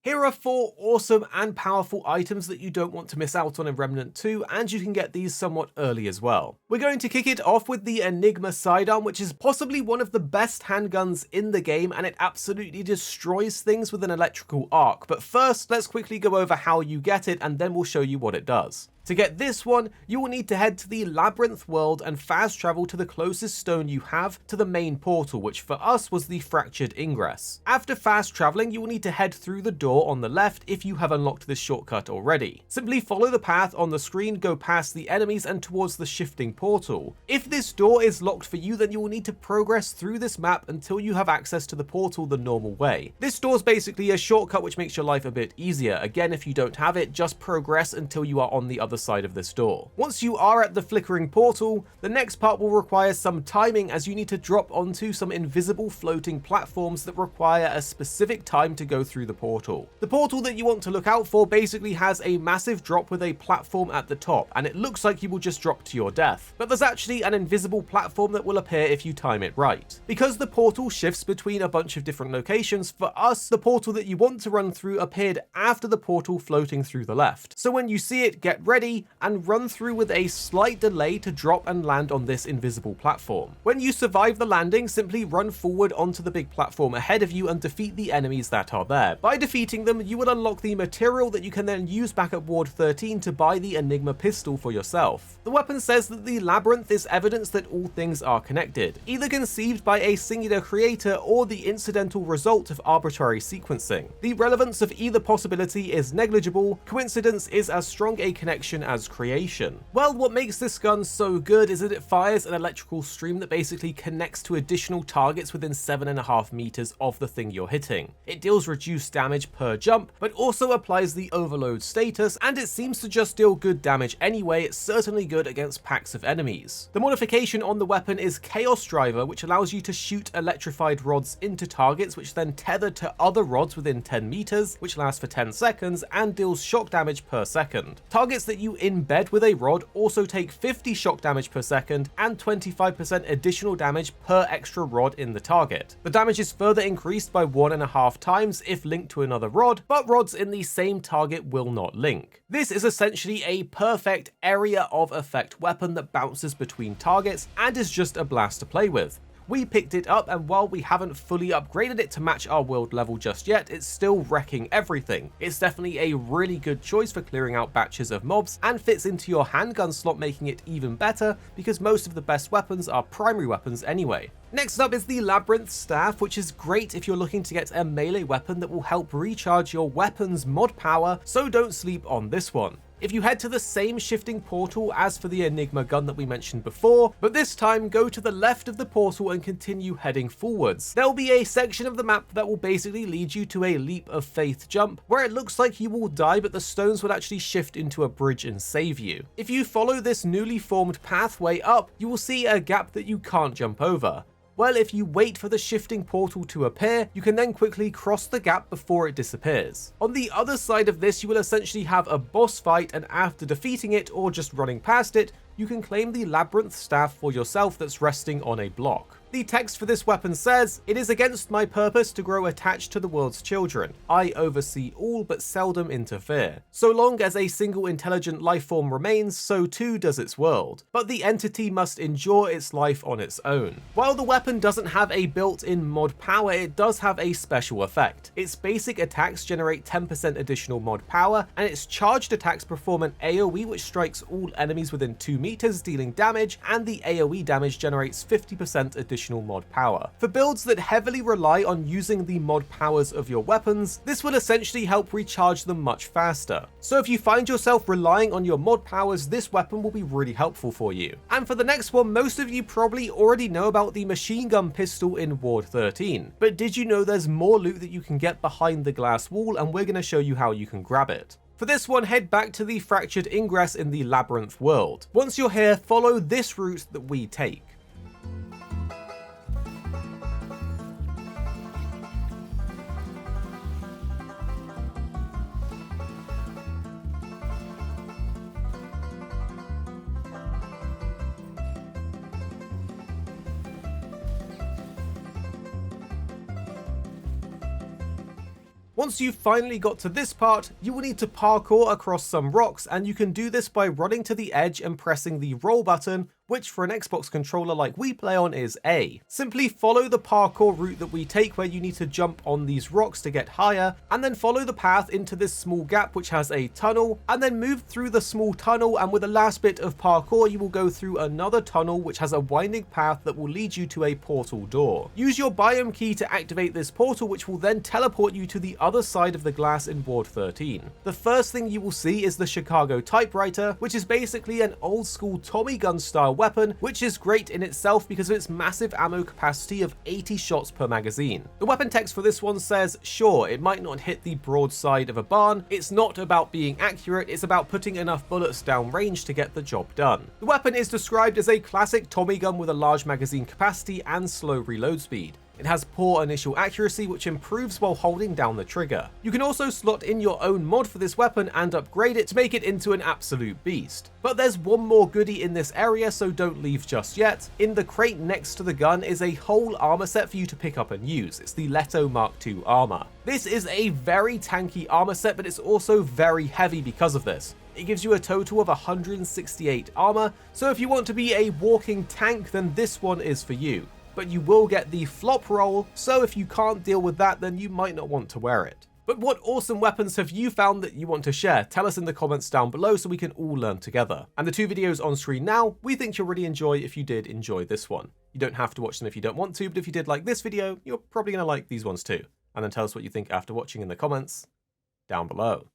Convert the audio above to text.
Here are 4 awesome and powerful items that you don't want to miss out on in Remnant 2, and you can get these somewhat early as well. We're going to kick it off with the Enigma sidearm, which is possibly one of the best handguns in the game, and it absolutely destroys things with an electrical arc. But first, let's quickly go over how you get it, and then we'll show you what it does. To get this one, you will need to head to the Labyrinth world and fast travel to the closest stone you have to the main portal, which for us was the Fractured Ingress. After fast traveling, you will need to head through the door on the left if you have unlocked this shortcut already. Simply follow the path on the screen, go past the enemies and towards the shifting portal. If this door is locked for you, then you will need to progress through this map until you have access to the portal the normal way. This door is basically a shortcut which makes your life a bit easier. Again, if you don't have it, just progress until you are on the other side of this door. Once you are at the flickering portal, the next part will require some timing, as you need to drop onto some invisible floating platforms that require a specific time to go through the portal. The portal that you want to look out for basically has a massive drop with a platform at the top, and it looks like you will just drop to your death. But there's actually an invisible platform that will appear if you time it right. Because the portal shifts between a bunch of different locations, for us, the portal that you want to run through appeared after the portal floating through the left. So when you see it, get ready and run through with a slight delay to drop and land on this invisible platform. When you survive the landing, simply run forward onto the big platform ahead of you and defeat the enemies that are there. By defeating them, you will unlock the material that you can then use back at Ward 13 to buy the Enigma pistol for yourself. The weapon says that the Labyrinth is evidence that all things are connected, either conceived by a singular creator or the incidental result of arbitrary sequencing. The relevance of either possibility is negligible. Coincidence is as strong a connection as creation. Well, what makes this gun so good is that it fires an electrical stream that basically connects to additional targets within 7.5 meters of the thing you're hitting. It deals reduced damage per jump, but also applies the overload status, and it seems to just deal good damage anyway. It's certainly good against packs of enemies. The modification on the weapon is Chaos Driver, which allows you to shoot electrified rods into targets, which then tether to other rods within 10 meters, which lasts for 10 seconds and deals shock damage per second. Targets that you embed with a rod also take 50 shock damage per second and 25% additional damage per extra rod in the target. The damage is further increased by 1.5 times if linked to another rod, but rods in the same target will not link. This is essentially a perfect area of effect weapon that bounces between targets and is just a blast to play with. We picked it up, and while we haven't fully upgraded it to match our world level just yet, it's still wrecking everything. It's definitely a really good choice for clearing out batches of mobs and fits into your handgun slot, making it even better because most of the best weapons are primary weapons anyway. Next up is the Labyrinth Staff, which is great if you're looking to get a melee weapon that will help recharge your weapon's mod power, so don't sleep on this one. If you head to the same shifting portal as for the Enigma gun that we mentioned before, but this time go to the left of the portal and continue heading forwards. There will be a section of the map that will basically lead you to a leap of faith jump, where it looks like you will die, but the stones will actually shift into a bridge and save you. If you follow this newly formed pathway up, you will see a gap that you can't jump over. Well, if you wait for the shifting portal to appear, you can then quickly cross the gap before it disappears. On the other side of this, you will essentially have a boss fight, and after defeating it or just running past it, you can claim the Labyrinth Staff for yourself that's resting on a block. The text for this weapon says, "It is against my purpose to grow attached to the world's children. I oversee all but seldom interfere. So long as a single intelligent life form remains, so too does its world. But the entity must endure its life on its own." While the weapon doesn't have a built-in mod power, it does have a special effect. Its basic attacks generate 10% additional mod power, and its charged attacks perform an AoE which strikes all enemies within 2 meters, dealing damage, and the AoE damage generates 50% additional mod power. For builds that heavily rely on using the mod powers of your weapons, this will essentially help recharge them much faster. So if you find yourself relying on your mod powers, this weapon will be really helpful for you. And for the next one, most of you probably already know about the machine gun pistol in Ward 13. But did you know there's more loot that you can get behind the glass wall, and we're going to show you how you can grab it. For this one, head back to the Fractured Ingress in the Labyrinth world. Once you're here, follow this route that we take. Once you've finally got to this part, you will need to parkour across some rocks, and you can do this by running to the edge and pressing the roll button, which for an Xbox controller like we play on is A. Simply follow the parkour route that we take, where you need to jump on these rocks to get higher, and then follow the path into this small gap which has a tunnel, and then move through the small tunnel, and with the last bit of parkour you will go through another tunnel which has a winding path that will lead you to a portal door. Use your biome key to activate this portal, which will then teleport you to the other side of the glass in Ward 13. The first thing you will see is the Chicago typewriter, which is basically an old school Tommy gun style weapon, which is great in itself because of its massive ammo capacity of 80 shots per magazine. The weapon text for this one says, sure, it might not hit the broadside of a barn, it's not about being accurate, it's about putting enough bullets down range to get the job done. The weapon is described as a classic Tommy gun with a large magazine capacity and slow reload speed. It has poor initial accuracy, which improves while holding down the trigger. You can also slot in your own mod for this weapon and upgrade it to make it into an absolute beast. But there's one more goodie in this area, so don't leave just yet. In the crate next to the gun is a whole armor set for you to pick up and use. It's the Leto Mark II armor. This is a very tanky armor set, but it's also very heavy because of this. It gives you a total of 168 armor, so if you want to be a walking tank, then this one is for you. But you will get the flop roll, so if you can't deal with that, then you might not want to wear it. But what awesome weapons have you found that you want to share? Tell us in the comments down below so we can all learn together. And the two videos on screen now, we think you'll really enjoy if you did enjoy this one. You don't have to watch them if you don't want to, but if you did like this video, you're probably going to like these ones too. And then tell us what you think after watching in the comments down below.